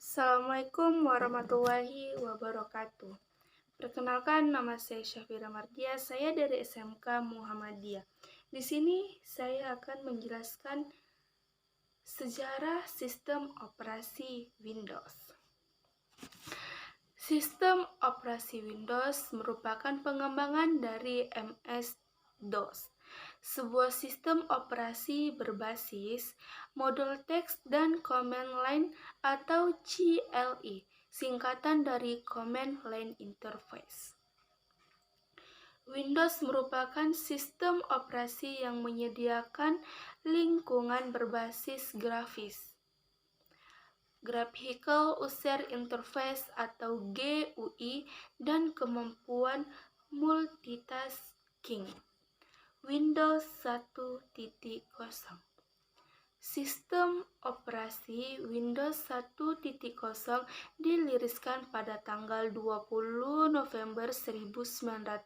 Assalamualaikum warahmatullahi wabarakatuh. Perkenalkan, nama saya Syafira Mardia, saya dari SMK Muhammadiyah. Di sini saya akan menjelaskan sejarah sistem operasi Windows. Sistem operasi Windows merupakan pengembangan dari MS-DOS, sebuah sistem operasi berbasis modul teks dan command line atau CLI, singkatan dari Command Line Interface. Windows merupakan sistem operasi yang menyediakan lingkungan berbasis grafis, Graphical User Interface atau GUI, dan kemampuan multitasking. Windows 1.0. Sistem operasi Windows 1.0 diriliskan pada tanggal 20 November 1985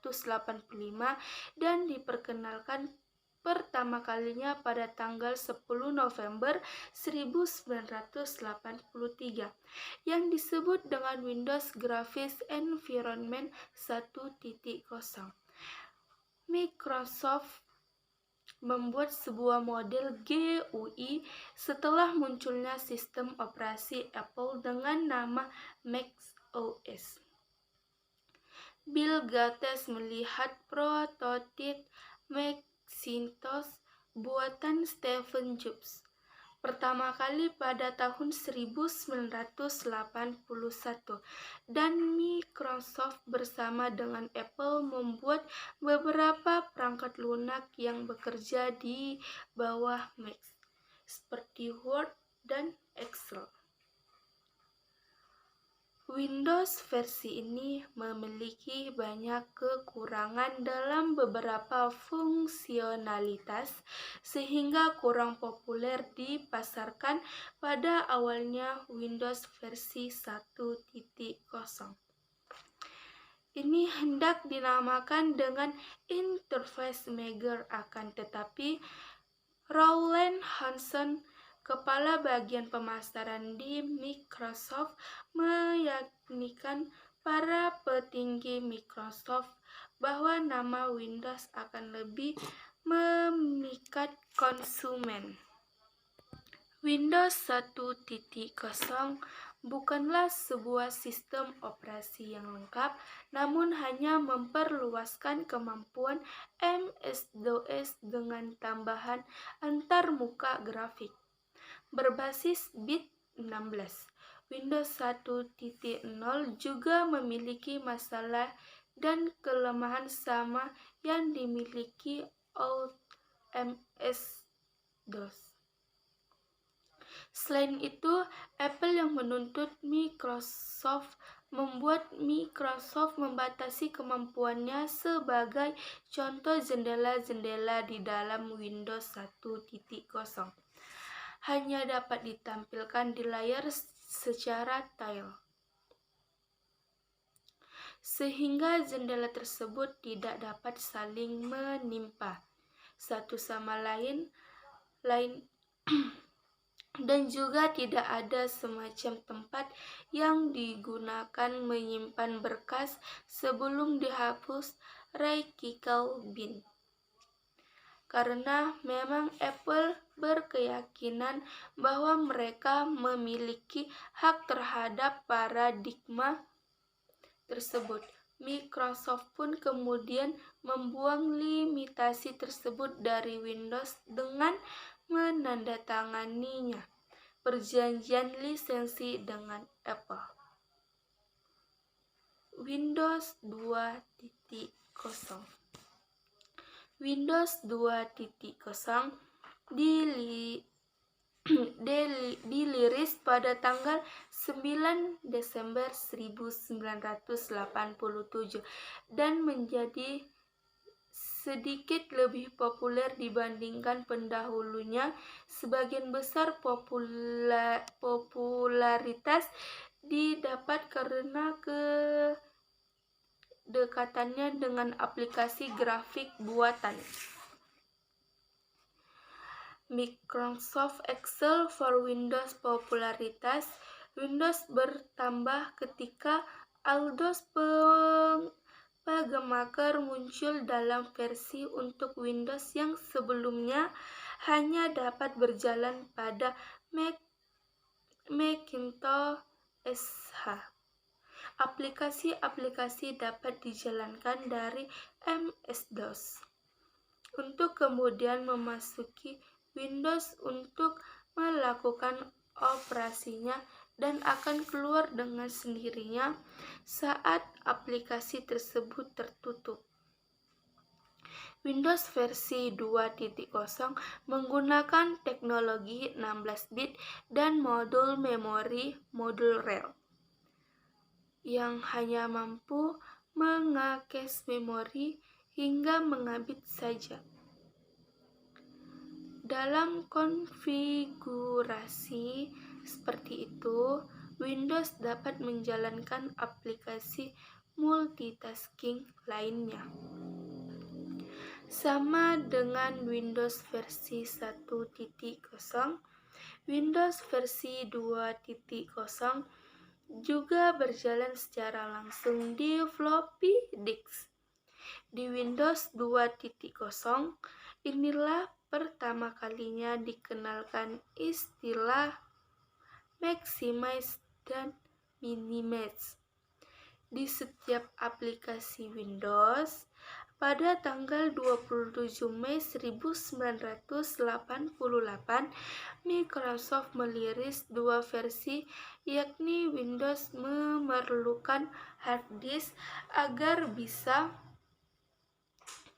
dan diperkenalkan pertama kalinya pada tanggal 10 November 1983 yang disebut dengan Windows Graphics Environment 1.0. Microsoft membuat sebuah model GUI setelah munculnya sistem operasi Apple dengan nama Mac OS. Bill Gates melihat prototip Macintosh buatan Steve Jobs pertama kali pada tahun 1981 dan Microsoft bersama dengan Apple membuat beberapa perangkat lunak yang bekerja di bawah Mac, seperti Word dan Excel. Windows versi ini memiliki banyak kekurangan dalam beberapa fungsionalitas sehingga kurang populer dipasarkan pada awalnya Windows versi 1.0. Ini hendak dinamakan dengan Interface Manager, akan tetapi Rowland Hanson, kepala bagian pemasaran di Microsoft, meyakinkan para petinggi Microsoft bahwa nama Windows akan lebih memikat konsumen. Windows 1.0 bukanlah sebuah sistem operasi yang lengkap, namun hanya memperluaskan kemampuan MS-DOS dengan tambahan antarmuka grafik berbasis bit 16. Windows 1.0 juga memiliki masalah dan kelemahan sama yang dimiliki MS-DOS. Selain itu, Apple yang menuntut Microsoft membuat Microsoft membatasi kemampuannya sebagai contoh jendela-jendela di dalam Windows 1.0 hanya dapat ditampilkan di layar secara tile, sehingga jendela tersebut tidak dapat saling menimpa satu sama lain dan juga tidak ada semacam tempat yang digunakan menyimpan berkas sebelum dihapus Recycle Bin. Karena memang Apple berkeyakinan bahwa mereka memiliki hak terhadap paradigma tersebut, Microsoft pun kemudian membuang limitasi tersebut dari Windows dengan menandatanganinya perjanjian lisensi dengan Apple. Windows 2.0. Windows 2.0 dirilis pada tanggal 9 Desember 1987 dan menjadi sedikit lebih populer dibandingkan pendahulunya. Sebagian besar popularitas didapat karena kedekatannya dengan aplikasi grafik buatan. Microsoft Excel for Windows popularitas Windows bertambah ketika Aldous PageMaker muncul dalam versi untuk Windows yang sebelumnya hanya dapat berjalan pada Macintosh SH. Aplikasi-aplikasi dapat dijalankan dari MS-DOS untuk kemudian memasuki Windows untuk melakukan operasinya dan akan keluar dengan sendirinya saat aplikasi tersebut tertutup. Windows versi 2.0 menggunakan teknologi 16-bit dan modul memori modul RAIL yang hanya mampu mengakses memori hingga megabit saja. Dalam konfigurasi seperti itu, Windows dapat menjalankan aplikasi multitasking lainnya. Sama dengan Windows versi 1.0, Windows versi 2.0 juga berjalan secara langsung di floppy disk. Di Windows 2.0, inilah pertama kalinya dikenalkan istilah maximize dan minimize di setiap aplikasi Windows. Pada tanggal 27 Mei 1988, Microsoft merilis dua versi, yakni Windows memerlukan hard disk agar bisa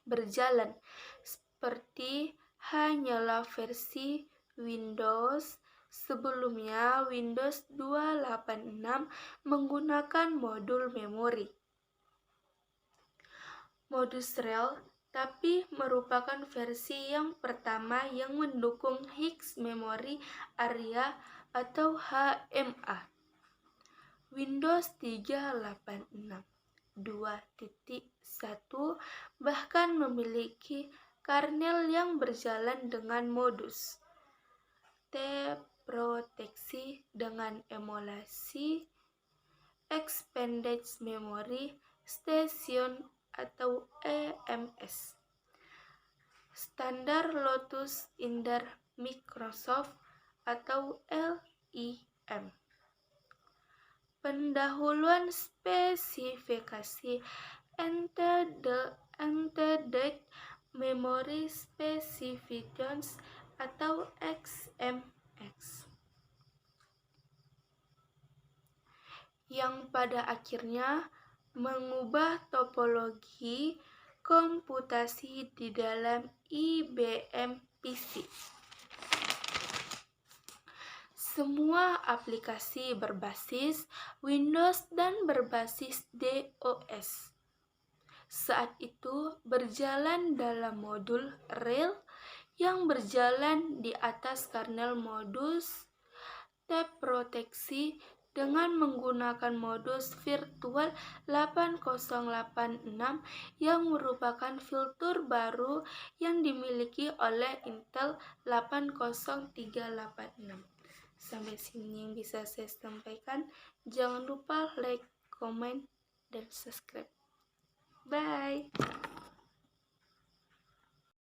berjalan, seperti hanyalah versi Windows sebelumnya. Windows 286 menggunakan modul memori modus RAIL, tapi merupakan versi yang pertama yang mendukung Higgs Memory Area atau HMA. Windows 386 2.1 bahkan memiliki kernel yang berjalan dengan modus T-proteksi dengan emulasi Expanded Memory Station atau EMS, standar Lotus Inter Microsoft atau LIM. Pendahuluan spesifikasi Embedded Memory Specifications atau XMX, yang pada akhirnya mengubah topologi komputasi di dalam IBM PC. Semua aplikasi berbasis Windows dan berbasis DOS saat itu berjalan dalam modul RAIL yang berjalan di atas kernel modus T-proteksi dengan menggunakan modus virtual 8086 yang merupakan fitur baru yang dimiliki oleh Intel 80386. Sampai sini yang bisa saya sampaikan. Jangan lupa like, comment, dan subscribe. Bye!